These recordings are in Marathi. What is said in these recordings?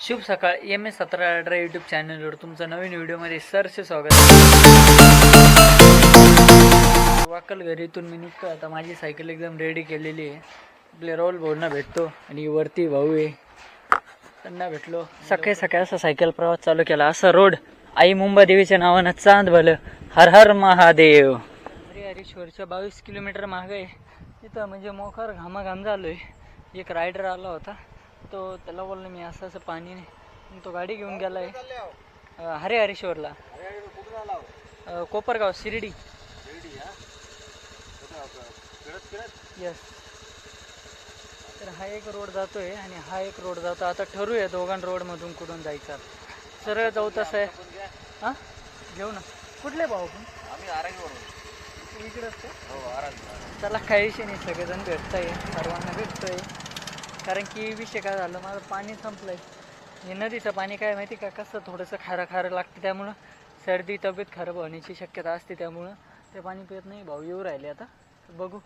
शुभ सकाळ. MS1718 यूट्यूब चॅनलवर तुमचं नवीन व्हिडिओमध्ये सरसे स्वागत. वाकल घरीतून मी निघतो आता. माझी सायकल एकदम रेडी केलेली आहे. आपले राहुल भाऊंना भेटतो आणि वरती भाऊ आहे त्यांना भेटलो. सकाळी सकाळी असा सायकल प्रवास चालू केला. असा रोड आई मुंबादेवीच्या नावानं चांद भलं. हर हर महादेव. हरिहरेश्वरच्या 22 किलोमीटर मागे आहे. तिथं म्हणजे मोकार घामाघाम झालोय. एक रायडर आला होता, तो त्याला बोललो मी असं असं पाणी नाही. तो गाडी घेऊन गेलाय हरिहरेश्वरला. कोपरगाव शिर्डी. यस. तर हा एक रोड जातोय आणि हा एक रोड जातो. आता ठरूया दोघां रोडमधून कुठून जायचं. सरळ जाऊ तसं आहे. हां घेऊ ना. कुठले भाऊ आपण? आम्ही आरांगीवरून इकडंच. चला काही विषय नाही, सगळेजण भेटतंय, सर्वांना भेटतोय. कारण की विषय काय झालं, माझं पाणी संपलंय. हे नदीचं पाणी काय माहिती का, कसं थोडंसं खारं खारं लागतं, त्यामुळं सर्दी तब्येत खराब होण्याची शक्यता असते. त्यामुळं ते पाणी पित नाही. भाऊ येऊ राहिले आता, बघू.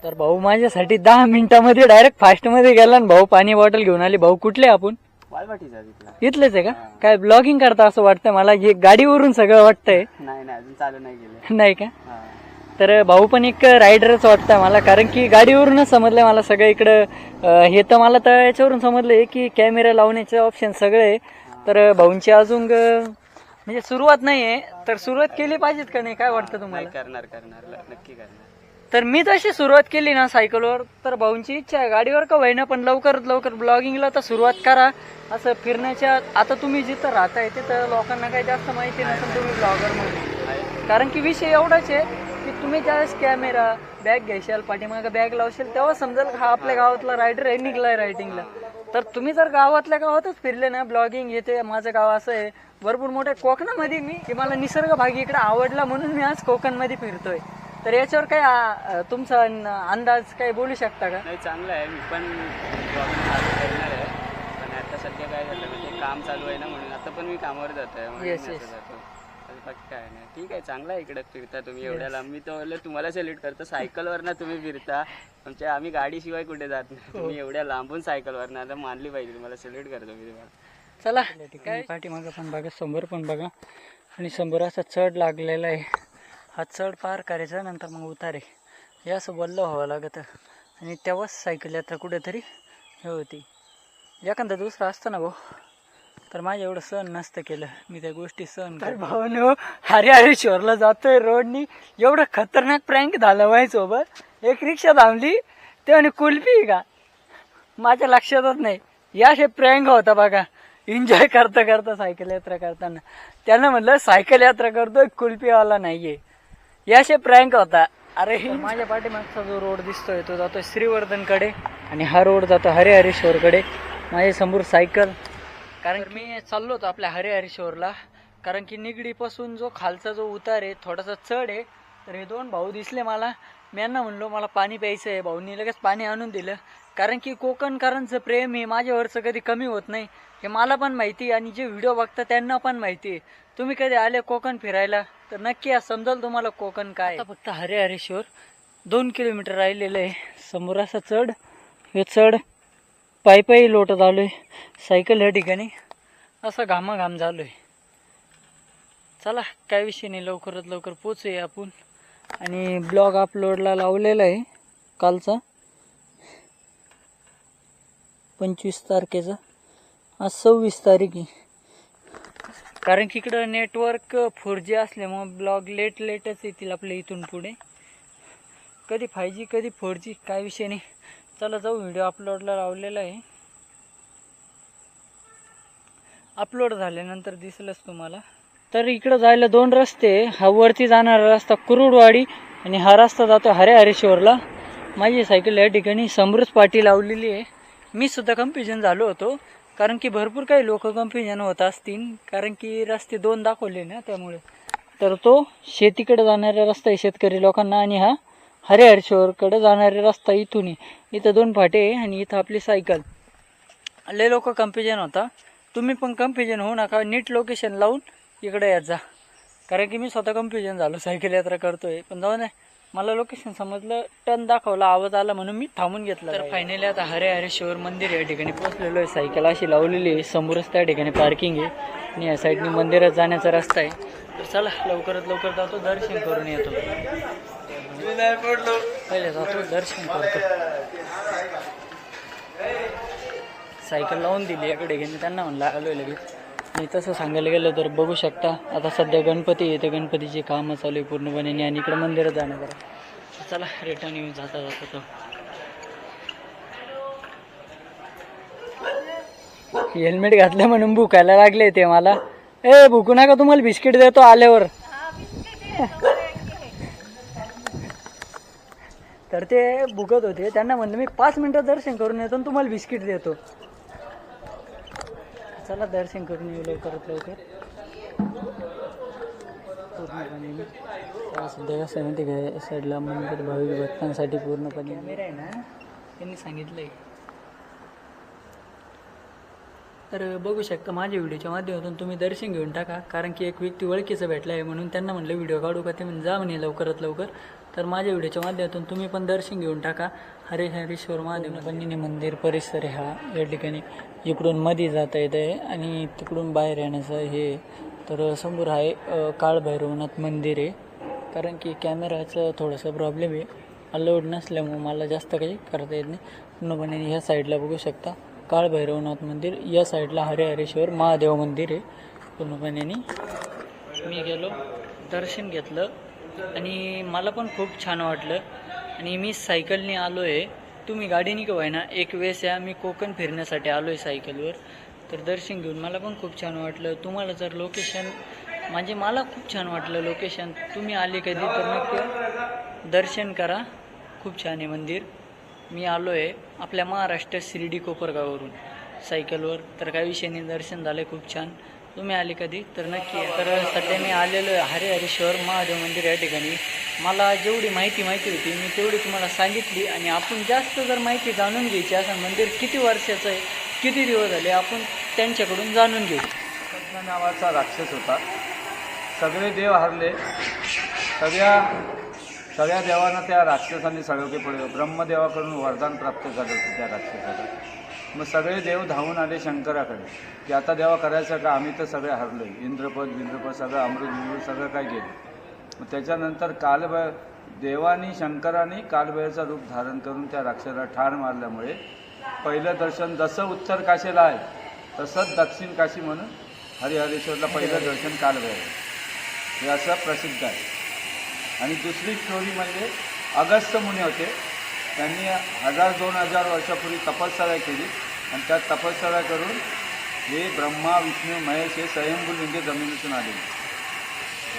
तर भाऊ माझ्यासाठी 10 मिनिटामध्ये डायरेक्ट फास्टमध्ये गेला आणि भाऊ पाणी बॉटल घेऊन आली. भाऊ कुठले आपण? इथलेच आहे का? काय ब्लॉगिंग करता असं वाटतं मला. हे गाडीवरून सगळं वाटतंय. नाही अजून चालू नाही गेले. नाही का? तर भाऊ पण एक रायडरच वाटतं मला, कारण की गाडीवरूनच समजलंय मला सगळं. इकडं हे तर मला तर याच्यावरून समजलंय की कॅमेरा लावण्याचे ऑप्शन सगळे आहे. तर भाऊंची अजून म्हणजे सुरुवात नाहीये, तर सुरुवात केली पाहिजेत का नाही, काय वाटतं तुम्हाला? करणार नक्की करणार. तर मी तशी सुरुवात केली ना सायकलवर, तर भाऊंची इच्छा आहे गाडीवर का होईना पण लवकरात लवकर ब्लॉगिंगला तर सुरुवात करा. असं फिरण्याच्या, आता तुम्ही जिथं राहताय तिथं लोकांना काही जास्त माहिती नसेल तुम्ही ब्लॉगर म्हणून. कारण की विषय एवढाच आहे की तुम्ही ज्यावेळेस कॅमेरा बॅग घ्यायशाल, पाठीमागं बॅग लावशाल, तेव्हा समजेल हा आपल्या गावातला रायडर आहे, निघलाय रायटिंगला. तर तुम्ही जर गावातल्या गावातच फिरले ना, ब्लॉगिंग येते. माझं गाव असं आहे, भरपूर मोठ्या कोकणामध्ये मी, मला निसर्ग भाग इकडे आवडला म्हणून मी आज कोकणमध्ये फिरतोय. तर याच्यावर काय तुमचा अंदाज काय बोलू शकता का? नाही चांगलं आहे. मी पण ब्लॉगिंग चालू करणार आहे, पण आता सध्या काय झालं म्हणजे काम चालू आहे ना, म्हणून आता पण मी कामावर जातोय. येस. बाकी काय नाही, ठीक आहे, चांगलं आहे. इकडे फिरता तुम्ही एवढ्या लांब. मी तर तुम्हाला सेल्यूट करतो, सायकलवर ना तुम्ही फिरता. आम्ही गाडीशिवाय कुठे जात नाही. तुम्ही एवढ्या लांबून सायकलवर ना, आता मानली पाहिजे, तुम्हाला सेल्यूट करतो मी तुम्हाला. चला काय पाठीमागं पण बघा, समोर पण बघा. आणि समोर असा चढ लागलेला आहे. हा चढ पार करायचा, नंतर मग उतारे. हे असं वल्ल व्हावं लागतं आणि तेव्हाच सायकल यात्रा कुठेतरी हे होती. एखादा दुसरा असतं ना भाऊ, तर माझ्या एवढं सहन नसतं केलं. मी त्या गोष्टी सहन कर. भाऊ हरिहरेश्वरला जातोय रोडनी, एवढं खतरनाक प्रँक झालं माझ्यासोबत. एक रिक्षा थांबली, ते आणि कुल्फी का, माझ्या लक्षातच नाही. या असे प्रँक होता बघा. एन्जॉय करता करता सायकल यात्रा करताना त्यांना म्हणलं सायकल यात्रा करतोय, कुल्फीवाला नाहीये. याशे प्रँक होता. अरे माझ्या पाठीमागचा जो रोड दिसतोय तो जातोय श्रीवर्धनकडे आणि हा रोड जातो हरिहरेश्वरकडे. माझ्या समोर सायकल, कारण मी चाललो होतो आपल्या हरिहरेश्वरला. कारण की निगडीपासून जो खालचा जो उतार आहे, थोडासा चढ आहे. तर हे दोन भाऊ दिसले मला. मी यांना म्हणलो मला पाणी प्यायचं आहे. भाऊंनी लगेच पाणी आणून दिलं. कारण की कोकणकरांचं प्रेम हे माझ्यावरचं कधी कमी होत नाही, हे मला पण माहिती आणि जे व्हिडिओ बघतात त्यांना पण माहिती आहे. तुम्ही कधी आले कोकण फिरायला तर नक्की समजाल तुम्हाला कोकण काय. फक्त हरिहरेश्वर 2 किलोमीटर राहिलेलं आहे. समोर असा चढ, हे चढ पायी लोटत आलोय. सायकल ह्या ठिकाणी असं घामाघाम झालोय. चला काय विषय नाही, लवकरात लवकर पोचूया आपण. आणि ब्लॉग अपलोडला लावलेला आहे कालचा 25 तारखेचा. आज 26 तारीख आहे. कारण की इकडं नेटवर्क 4G असल्यामुळं ब्लॉग लेटच येतील आपल्या इथून पुढे. कधी 5G कधी 4G, काय विषय नाही. चला जाऊ. व्हिडिओ अपलोडला लावलेला आहे, अपलोड झाल्यानंतर दिसलंच तुम्हाला. तर इकडं जायला 2 रस्ते. हा वरती जाणारा रस्ता कुरुडवाडी आणि हा रस्ता जातो हरिहरेश्वरला. माझी सायकल या ठिकाणी समृद्ध पाटी लावलेली आहे. मी सुद्धा कन्फ्युजन झालो होतो, कारण की भरपूर काही लोक कन्फ्युजन होत असतील, कारण की रस्ते 2 दाखवले ना, त्यामुळे. तर तो शेतीकडे जाणारा रस्ता आहे शेतकरी लोकांना, आणि हा हरिहरेश्वरकडे जाणारा रस्ता इथून आहे. इथं 2 फाटे आहे आणि इथं आपली सायकल. लय लोक कन्फ्युजन होता. तुम्ही पण कन्फ्युजन होऊ नका, नीट लोकेशन लावून इकडे येत जा. कारण की मी स्वतः कन्फ्युजन झालो, सायकल यात्रा करतोय. पण जाऊ नये, मला लोकेशन समजलं, टर्न दाखवला, आवाज आला म्हणून मी थांबून घेतला. तर फायनली आता हरेश्वर मंदिर या ठिकाणी पोहोचलेलो आहे. सायकल अशी लावलेली आहे, समोरच त्या ठिकाणी पार्किंग आहे आणि या साईडने मंदिरात जाण्याचा रस्ता आहे. तर चला लवकरात लवकर जातो, दर्शन करून येतो. पहिले जातो, दर्शन करतो. सायकल लावून दिली एकडे घेणे, त्यांना म्हणलं आलो आहे लगेच. आणि तसं सांगायला गेलं तर बघू शकता आता सध्या गणपती येते, गणपतीची कामं चालू आहे पूर्णपणे आणि इकडे मंदिरात जाणं करा. चला रिटर्न येऊन जाता जाता तो हेल्मेट घातलं म्हणून भुकायला लागले ते मला. ए भुकू नका, तुम्हाला बिस्किट देतो आल्यावर. तर ते भुकत होते, त्यांना म्हणलं मी 5 मिनिटं दर्शन करून येतो आणि तुम्हाला बिस्किट देतो. चला दर्शन करून येऊ लवकरात लवकर. पूर्णपणे सध्या कसं आहे माहिती काय, साईडला मंदिर भाविक भक्तांसाठी पूर्णपणे कॅमेरा आहे ना, त्यांनी सांगितलंय. तर बघू शकता माझ्या व्हिडिओच्या माध्यमातून तुम्ही दर्शन घेऊन टाका, कारण की एक व्यक्ती ओळखीचं भेटला आहे म्हणून त्यांना म्हणलं व्हिडिओ काढू का, ते म्हणजे जा म्हणे लवकरात लवकर. तर माझ्या व्हिडिओच्या माध्यमातून तुम्ही पण दर्शन घेऊन टाका. हरेश्वर महादेव बन्नी मंदिर परिसर हा या ठिकाणी इकडून मध्ये जाता येत आहे आणि तिकडून बाहेर येण्याचं हे. तर समोर आहे काळभैरवनाथ मंदिर आहे, कारण की कॅमेराचं थोडंसं प्रॉब्लेम आहे, अलाउड नसल्यामुळे मला जास्त काही करता येत नाही. पूर्णपणे ह्या साईडला बघू शकता काळभैरवनाथ मंदिर, या साईडला हरेश्वर महादेव मंदिर आहे. पूर्णपणे मी गेलो, दर्शन घेतलं आणि मला पण खूप छान वाटलं. आणि मी सायकलने आलो आहे, तुम्ही गाडीने का होईना, एक वेळेस या मी कोकण फिरण्यासाठी आलो आहे सायकलवर. तर दर्शन घेऊन मला पण खूप छान वाटलं. तुम्हाला जर लोकेशन म्हणजे मला खूप छान वाटलं लोकेशन, तुम्ही आले कधी तर नक्की दर्शन करा. खूप छान आहे मंदिर. मी आलो आहे आपल्या महाराष्ट्र शिर्डी कोपरगाववरून सायकलवर, तर काही विषय नाही, दर्शन झालं खूप छान. तुम्ही आले कधी तर नक्की या. तर सध्या मी आलेलो आहे हरेश्वर महादेव मंदिर या ठिकाणी. मला जेवढी माहिती होती मी तेवढी तुम्हाला सांगितली. आणि आपण जास्त जर माहिती जाणून घ्यायची असं मंदिर किती वर्षाचं आहे, किती दिवस झाले, आपण त्यांच्याकडून जाणून घेऊ. कृष्ण नावाचा राक्षस होता, सगळे देव हरले, सगळ्या देवांना त्या राक्षसांनी सळवके पडले. ब्रह्मदेवाकडून वरदान प्राप्त झालं होतं त्या राक्षसाला. मग सगळे देव धावून आले शंकराकडे की आता देवा करायचं का, आम्ही तर सगळे हरलोय, इंद्रपद सगळं अमृत सगळं काय गेलं. मग त्याच्यानंतर देवानी शंकराने कालभैरवचं रूप धारण करून त्या राक्षसाला ठार मारल्यामुळे पहिलं दर्शन जसं उत्तर काशीला आहे तसंच दक्षिण काशी म्हणून हरेश्वरला पहिलं दर्शन कालभैरव हे असं प्रसिद्ध आहे. आणि दुसरी स्टोरी म्हणजे अगस्त्य मुनी होते, त्यांनी 1000-2000 वर्षापूर्वी तपश्चर्या केली आणि त्या तपश्चर्या करून हे ब्रह्मा विष्णू महेश हे स्वयंभूलिंगे जमिनीतून आले.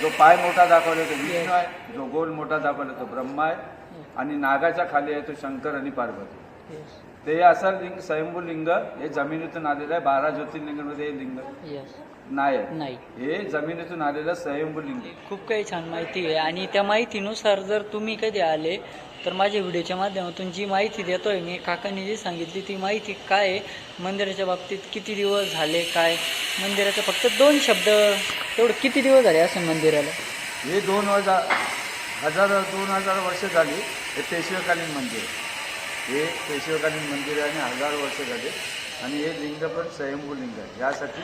जो पाय मोठा दाखवला तो विष्णू आहे, जो गोल मोठा दाखवला तो ब्रह्मा आहे आणि नागाच्या खाली आहे तो शंकर आणि पार्वती. ते असं लिंग स्वयंभूलिंग हे जमिनीतून आलेलं आहे. 12 ज्योतिर्लिंगामध्ये हे लिंग नाही, हे जमिनीतून आलेलं स्वयंभूलिंग. खूप काही छान माहिती आहे आणि त्या माहितीनुसार जर तुम्ही कधी आले तर माझ्या व्हिडिओच्या माध्यमातून जी माहिती देतोय मी, काकांनी जी सांगितली ती माहिती काय आहे, मंदिराच्या बाबतीत किती दिवस झाले, काय मंदिराचं फक्त 2 शब्द तेवढं किती दिवस झाले असं मंदिराला. हे 2000 वर्ष झाली. हे पेशवेकालीन मंदिर आहे, हे पेशवेकालीन मंदिर आहे आणि 1000 वर्ष झाले. आणि हे लिंग पण स्वयंभूलिंग आहे. यासाठी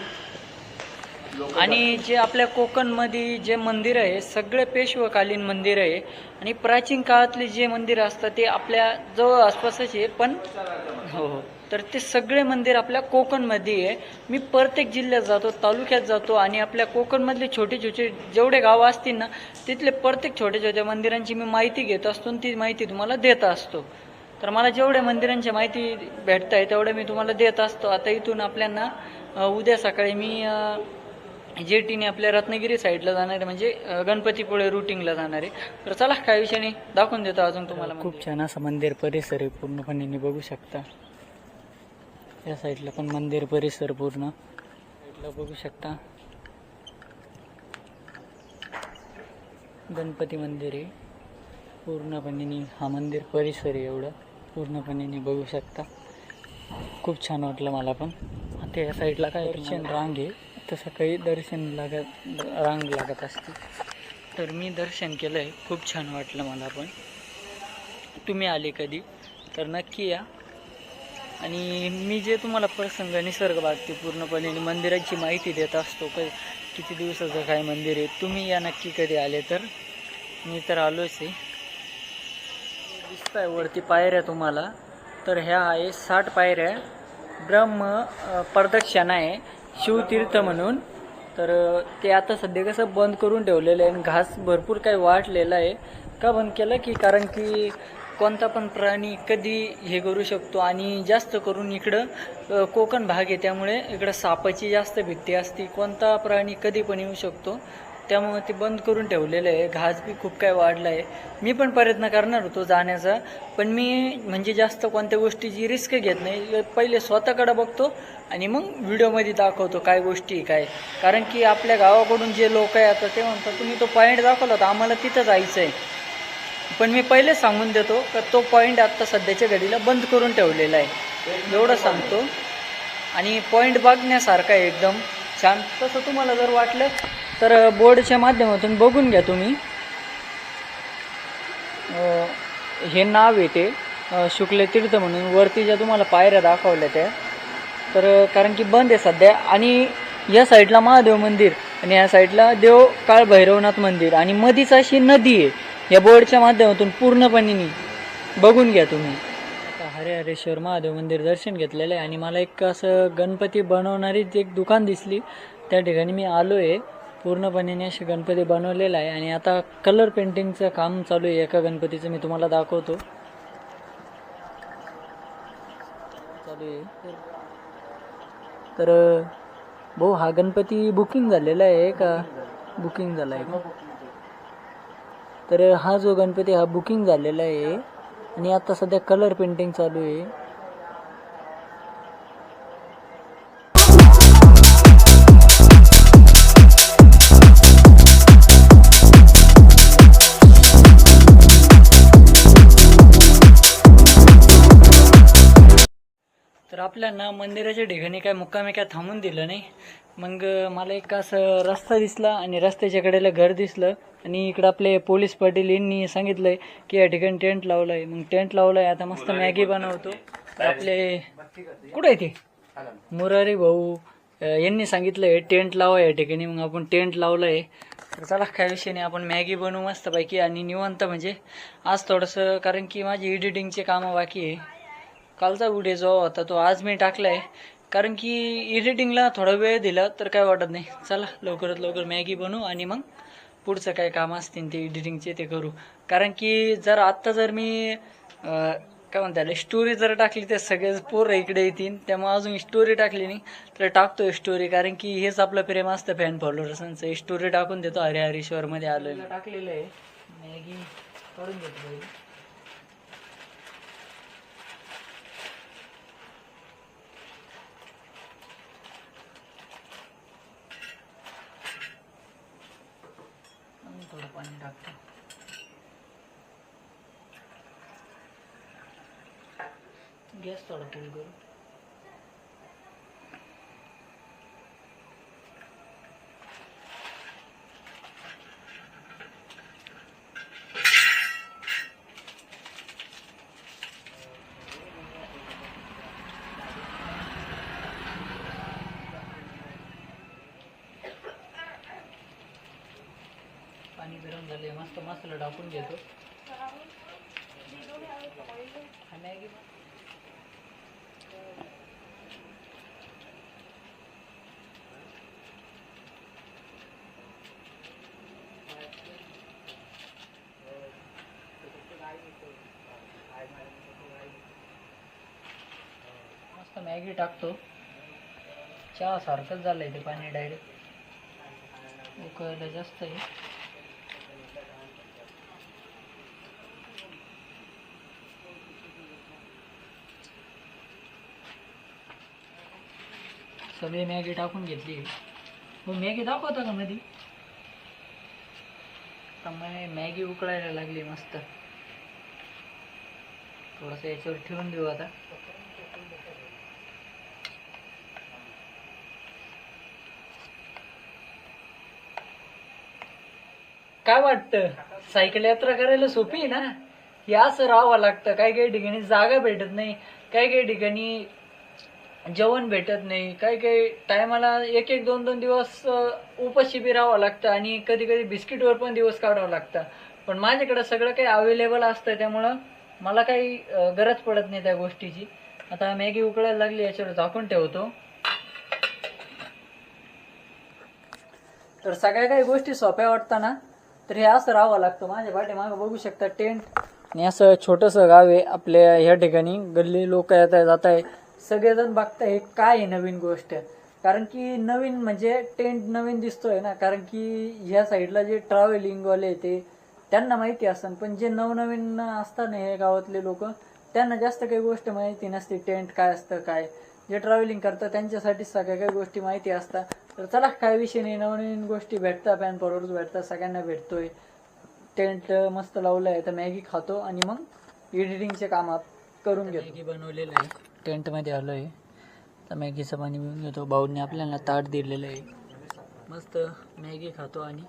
आणि जे आपल्या कोकणमध्ये जे मंदिर आहे सगळे पेशवेकालीन मंदिर आहे. आणि प्राचीन काळातले जे मंदिर असतात ते आपल्या जवळ आसपासच आहे, पण हो तर ते सगळे मंदिर आपल्या कोकणमध्ये आहे. मी प्रत्येक जिल्ह्यात जातो, तालुक्यात जातो आणि आपल्या कोकणमधले छोटे छोटे जेवढे गावं असतील ना तिथले प्रत्येक छोट्या छोट्या मंदिरांची मी माहिती घेत असतो आणि ती माहिती तुम्हाला देत असतो. तर मला जेवढ्या मंदिरांची माहिती भेटत आहे तेवढं मी तुम्हाला देत असतो. आता इथून आपल्याला उद्या सकाळी मी जेटीने आपल्या रत्नागिरी साईडला जाणार आहे, म्हणजे गणपतीपुळे रूटिंगला जाणार आहे. तर चला काही विषय नाही, दाखवून देतो अजून तुम्हाला. खूप छान असं मंदिर परिसर आहे पूर्णपणे बघू शकता. या साईडला पण मंदिर परिसर पूर्ण साईडला बघू शकता. गणपती मंदिर आहे पूर्णपणे, हा मंदिर परिसर आहे एवढं पूर्णपणे बघू शकता. खूप छान वाटलं मला पण. आता या साईडला काय दर्शन रांग आहे, तसं काही दर्शन रांग लागत असते. तर मी दर्शन केलं आहे, खूप छान वाटलं मला पण. तुम्ही आले कधी तर नक्की या. आणि मी जे तुम्हाला प्रसंग निसर्ग बागते पूर्णपणे मंदिराची माहिती देत असतो, किती दिवसाचं काय मंदिर आहे, तुम्ही या नक्की कधी आले तर. मी तर आलोच आहे. दिसत आहे वरती पायऱ्या तुम्हाला, तर ह्या आहे 60 पायऱ्या. प्रदक्षिणा आहे शिवतीर्थ म्हणून. तर ते आता सध्या कसं बंद करून ठेवलेलं आहे. घास भरपूर काही वाढलेला आहे. का बंद केलं की कारण की कोणता पण प्राणी कधी हे करू शकतो, आणि जास्त करून इकडं कोकण भाग आहे, त्यामुळे इकडं सापाची जास्त भीती असते. कोणता प्राणी कधी पण येऊ शकतो, त्यामुळे ते बंद करून ठेवलेलं आहे. घास बी खूप काय वाढला आहे. मी पण प्रयत्न करणार होतो जाण्याचा, पण मी म्हणजे जास्त कोणत्या गोष्टीची रिस्क घेत नाही. पहिले स्वतःकडे बघतो आणि मग व्हिडिओमध्ये दाखवतो काय गोष्टी काय. कारण की आपल्या गावाकडून जे लोक आहे आता ते म्हणतात तुम्ही तो पॉईंट दाखवला होता, आम्हाला तिथं जायचं आहे. पण मी पहिले सांगून देतो का तो पॉईंट आत्ता सध्याच्या घडीला बंद करून ठेवलेला आहे, एवढं सांगतो. आणि पॉईंट बघण्यासारखा आहे एकदम छान. तसं तुम्हाला जर वाटलं तर बोर्डच्या माध्यमातून बघून घ्या तुम्ही. हे नाव येते शुक्ल तीर्थ म्हणून. वरती ज्या तुम्हाला पायऱ्या दाखवल्या त्या, तर कारण की बंद आहे सध्या. आणि या साईडला महादेव मंदिर आणि या साईडला देव काळ भैरवनाथ मंदिर, आणि मधीच अशी नदी आहे. या बोर्डच्या माध्यमातून पूर्णपणे बघून घ्या तुम्ही. आता हरेहरेश्वर महादेव मंदिर दर्शन घेतलेलं आहे, आणि मला एक असं गणपती बनवणारी एक दुकान दिसली, त्या ठिकाणी मी आलो आहे. पूर्णपणे असे गणपती बनवलेला आहे, आणि आता कलर पेंटिंगचं काम चालू आहे एका गणपतीचं. मी तुम्हाला दाखवतो. चालू आहे. तर भाऊ हा गणपती बुकिंग झालेला आहे का? बुकिंग झाला आहे का? तर हा जो गणपती हा बुकिंग झालेला आहे, आणि आता सध्या कलर पेंटिंग चालू आहे. तर आपल्याला मंदिराच्या ठिकाणी काय मुक्कामी काय थांबून दिलं नाही. मग मला एक असं रस्ता दिसला, आणि रस्त्याच्या कडेला घर दिसलं, आणि इकडं आपले पोलीस पाटील यांनी सांगितलंय की या ठिकाणी टेंट लावलाय. मग टेंट लावलाय, आता मस्त मॅगी बनवतो. आपले कुठं आहे ते मुरारी भाऊ यांनी सांगितलंय टेंट लावा या ठिकाणी. मग आपण टेंट लावलंय. तर चला काय विषय नाही, आपण मॅगी बनवू मस्तपैकी आणि निवांत. म्हणजे आज थोडंसं, कारण की माझी एडिटिंगचे कामं बाकी आहे. कालचा व्हिडिओ जो होता तो आज मी टाकलाय, कारण की एडिटिंगला थोडा वेळ दिला तर काय वाटत नाही. चला लवकरात लवकर मॅगी बनवू, आणि मग पुढचं काय काम असतील ते एडिटिंगचे ते करू. कारण की जर मी काय म्हणता स्टोरी जर टाकली तर सगळे पोरं इकडे येतील, त्यामुळे अजून स्टोरी टाकली नाही तर टाकतो स्टोरी. कारण की हेच आपलं प्रेम असतं फॅन फॉलोअर्सांचं. स्टोरी टाकून देतो हरेहरेश्वरमध्ये आलोय. टाकलेलं आहे मॅगी करून घेतो. थोडं पाणी टाकतो. गॅस थोडा फुल करू. पाणी गरम झाले, मस्त मसाला टाकून घेतो. मॅगी मस्त मॅगी टाकतो. चहा सारखंच झालंय ते पाणी डायरेक्ट उकळलं जास्त आहे. सगळी मॅगी टाकून घेतली. मग मॅगी दाखवता का मध्ये? त्यामुळे मॅगी उकळायला लागली मस्त. थोडंसं याच्यावर ठेवून देऊ आता. काय वाटतं, सायकल यात्रा करायला सोपी आहे ना? हे असं राहावं लागतं. काही काही ठिकाणी जागा भेटत नाही, काही काही ठिकाणी जेवण भेटत नाही, काही काही टायमाला एक एक दोन दोन दिवस उपाशी बी राहावं लागतं आणि कधी कधी बिस्किटवर पण दिवस काढावं लागतं. पण माझ्याकडे सगळं काही अवेलेबल असतं, त्यामुळं मला काही गरज पडत नाही त्या गोष्टीची. आता मॅगी उकळायला लागली, याच्यावर झाकून ठेवतो. तर सगळ्या काही गोष्टी सोप्या वाटताना तर हे असं राहावं लागतं. माझ्या पाठीमागं बघू शकता टेंट, आणि असं छोटंसं गाव आहे आपल्या ह्या ठिकाणी. गल्ली लोक येत आहे जात आहे, सगळेजण बघताय हे काय आहे नवीन गोष्ट. कारण की नवीन म्हणजे टेंट नवीन दिसतोय ना, कारण की ह्या साईडला जे ट्रॅव्हलिंगवाले ते त्यांना माहिती असतं, पण जे नवनवीन असतात ना हे गावातले लोक, त्यांना जास्त काही गोष्ट माहिती नसते. टेंट काय असतं काय, जे ट्रॅव्हलिंग करतात त्यांच्यासाठी सगळ्या काही गोष्टी माहिती असतात. तर चला काय विषय नाही, नवनवीन गोष्टी भेटतात, पॅन परवडूच भेटतात, सगळ्यांना भेटतोय. टेंट मस्त लावलं आहे, तर मॅगी खातो आणि मग एडिटिंगचे काम करून घेतो. मॅगी बनवलेलं आहे, टेंटमध्ये आलो आहे, तर मॅगीचं पाणी पिऊन घेतो. भाऊने आपल्याला ताट दिलेलं आहे, मस्त मॅगी खातो आणि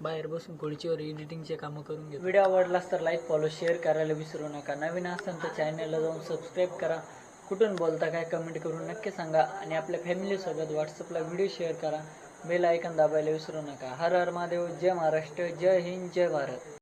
बाहेर बसून खुर्चीवर एडिटिंगचे कामं करून घेतो. व्हिडिओ आवडलास तर लाईक, फॉलो, शेअर करायला विसरू नका. नवीन असेल तर चॅनलला जाऊन सबस्क्राईब करा. कुठून बोलता काय कमेंट करून नक्की सांगा आणि आपल्या फॅमिलीसोबत व्हॉट्सअपला व्हिडिओ शेअर करा. बेल आयकॉन दाबायला विसरू नका. हर हर महादेव, जय महाराष्ट्र, जय हिंद, जय भारत.